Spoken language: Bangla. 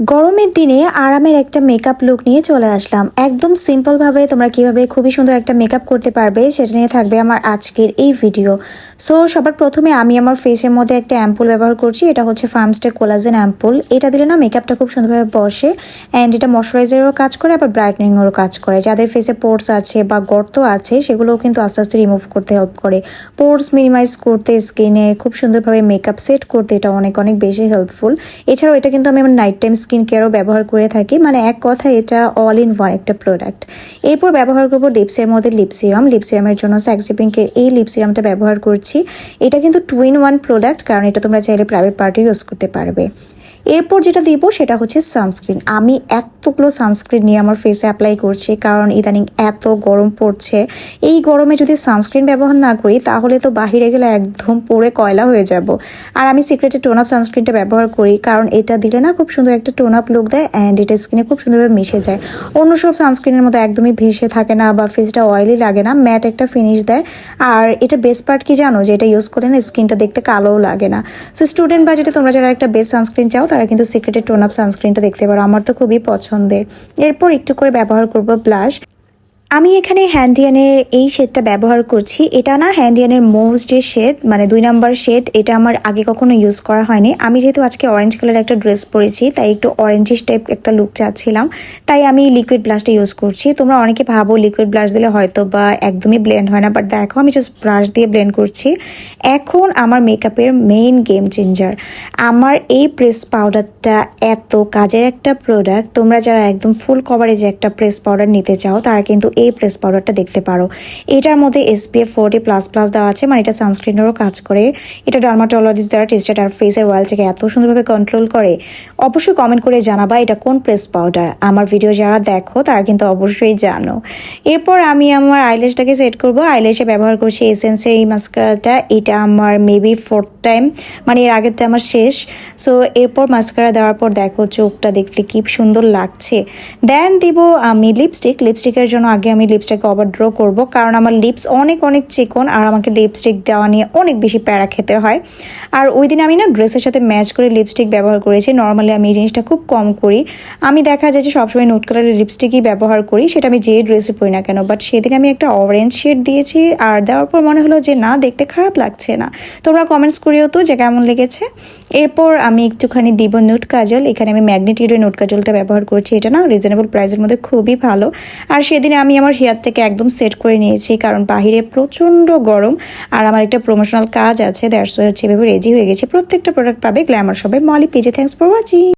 গরমের দিনে আরামের একটা মেকআপ লুক নিয়ে চলে আসলাম। একদম সিম্পলভাবে তোমরা কিভাবে খুবই সুন্দর একটা মেকআপ করতে পারবে সেটা নিয়ে থাকবে আমার আজকের এই ভিডিও। সো সবার প্রথমে আমি আমার ফেসের মধ্যে একটা অ্যাম্পুল ব্যবহার করছি। এটা হচ্ছে ফার্মস্টে কোলাজেন অ্যাম্পুল। এটা দিলে না মেকআপটা খুব সুন্দরভাবে বসে অ্যান্ড এটা ময়শ্চারাইজারেরও কাজ করে, আবার ব্রাইটনিংয়েরও কাজ করে। যাদের ফেসে পোর্স আছে বা গর্ত আছে সেগুলোও কিন্তু আস্তে আস্তে রিমুভ করতে হেল্প করে। পোর্স মিনিমাইজ করতে, স্কিনে খুব সুন্দরভাবে মেকআপ সেট করতে এটা অনেক অনেক বেশি হেল্পফুল। এছাড়াও এটা কিন্তু আমি আমার নাইট টাইম স্কিন কেয়ারও ব্যবহার করে থাকি, মানে এক কথা এটা অল ইন ওয়ান একটা প্রোডাক্ট। এরপর ব্যবহার করবো লিপসের মধ্যে লিপ সিরাম। লিপ সিরামের জন্য স্যাক্সি পিঙ্কের এই লিপ সিরামটা ব্যবহার করছি। এটা কিন্তু 2 in 1 প্রোডাক্ট, কারণ এটা তোমরা চাইলে প্রাইভেট পার্টি ইউজ করতে পারবে। এরপর যেটা দিব সেটা হচ্ছে সানস্ক্রিন। আমি এতগুলো সানস্ক্রিন নিয়ে আমার ফেসে অ্যাপ্লাই করছি, কারণ ইদানিং এত গরম পড়ছে। এই গরমে যদি সানস্ক্রিন ব্যবহার না করি তাহলে তো বাহিরে গেলে একদম পুড়ে কয়লা হয়ে যাব। আর আমি সিক্রেটে টোন আপ সানস্ক্রিনটা ব্যবহার করি, কারণ এটা দিলে না খুব সুন্দর একটা টোন আপ লুক দেয় অ্যান্ড এটা স্কিনে খুব সুন্দরভাবে মিশে যায়। অন্য সব সানস্ক্রিনের মতো একদমই ভেসে থাকে না বা ফেসটা অয়েলি লাগে না, ম্যাট একটা ফিনিশ দেয়। আর এটা বেস্ট পার্ট কি জানো, যে এটা ইউজ করে না স্কিনটা দেখতে কালোও লাগে না। সো স্টুডেন্ট বাজেটে তোমরা যারা একটা বেস্ট সানস্ক্রিন চাও তারা কিন্তু সিক্রেটের টোন আপ সানস্ক্রিনটা দেখতে পারো, আমার তো খুবই পছন্দের। এরপর একটু করে ব্যবহার করব ব্লাশ। আমি এখানে হ্যান্ডিয়ানের এই শেডটা ব্যবহার করছি। এটা না হ্যান্ডিয়ানের মোস্ট যে শেড, মানে 2 নম্বর শেড, এটা আমার আগে কখনো ইউজ করা হয়নি। আমি যেহেতু আজকে অরেঞ্জ কালারের একটা ড্রেস পরেছি তাই একটু অরেঞ্জিশ টাইপ একটা লুক চাচ্ছিলাম, তাই আমি লিকুইড ব্লাশটা ইউজ করছি। তোমরা অনেকে ভাবো লিকুইড ব্লাশ দিলে হয়তো বা একদমই ব্লেন্ড হয় না, বাট দেখো আমি জাস্ট ব্রাশ দিয়ে ব্লেন্ড করছি। এখন আমার মেকআপের মেইন গেম চেঞ্জার, আমার এই প্রেস পাউডারটা এত কাজের একটা প্রোডাক্ট। তোমরা যারা একদম ফুল কভারেজে একটা প্রেস পাউডার নিতে চাও তারা কিন্তু এই প্রেস পাউডারটা দেখতে পারো। এটার মধ্যে SPF 40++ দেওয়া আছে, মানে এটা সানস্ক্রিনেরও কাজ করে। এটা ডার্মাটোলজিস্ট দ্বারা টেস্টেড আর ফেসের অয়েলটাকে এত সুন্দরভাবে কন্ট্রোল করে। অবশ্যই কমেন্ট করে জানাবা এটা কোন প্রেস পাউডার। আমার ভিডিও যারা দেখো তারা কিন্তু অবশ্যই জানো। এরপর আমি আমার আইল্যাশটাকে সেট করব। আইল্যাশে ব্যবহার করছি এসেন্সের এই মাস্কারাটা। এটা আমার মেবি 4th টাইম, মানে এর আগেরটা আমার শেষ। সো এরপর মাস্কারা দেওয়ার পর দেখো চোখটা দেখতে কি সুন্দর লাগছে। দেন দিব আমি লিপস্টিকের জন্য আগে আমি লিপসটাকে ওভার ড্র করবো, কারণ আমার লিপস অনেক অনেক চিকন আর আমাকে লিপস্টিক দেওয়া নিয়ে অনেক বেশি প্যারা খেতে হয়। আর ওই দিন আমি না ড্রেসের সাথে ম্যাচ করে লিপস্টিক ব্যবহার করেছি। নর্মালি আমি এই জিনিসটা খুব কম করি। আমি দেখা যায় যে সবসময় নুড কালারের লিপস্টিকই ব্যবহার করি, সেটা আমি যে ড্রেসে পরি না কেন। বাট সেদিন আমি একটা অরেঞ্জ শেড দিয়েছি আর দেওয়ার পর মনে হলো যে না, দেখতে খারাপ লাগছে না। তোমরা কমেন্টস করিও তো যে কেমন লেগেছে। এরপর আমি একটুখানি দিব নুড কাজল। এখানে আমি ম্যাগনেটিউডের নুড কাজলটা ব্যবহার করছি। এটা না রিজনেবল প্রাইসের মধ্যে খুবই ভালো। আর সেদিন আমি আমার হেয়ারটাকে একদম সেট করে নিয়েছি, কারণ বাহিরে প্রচণ্ড গরম আর আমার একটা প্রমোশনাল কাজ আছে। দ্যাটস ওয়াই হচ্ছে এভাবে রেডি হয়ে গেছি। প্রত্যেকটা প্রোডাক্ট পাবে গ্ল্যামার শপে, মলি পেজে। Thanks for watching.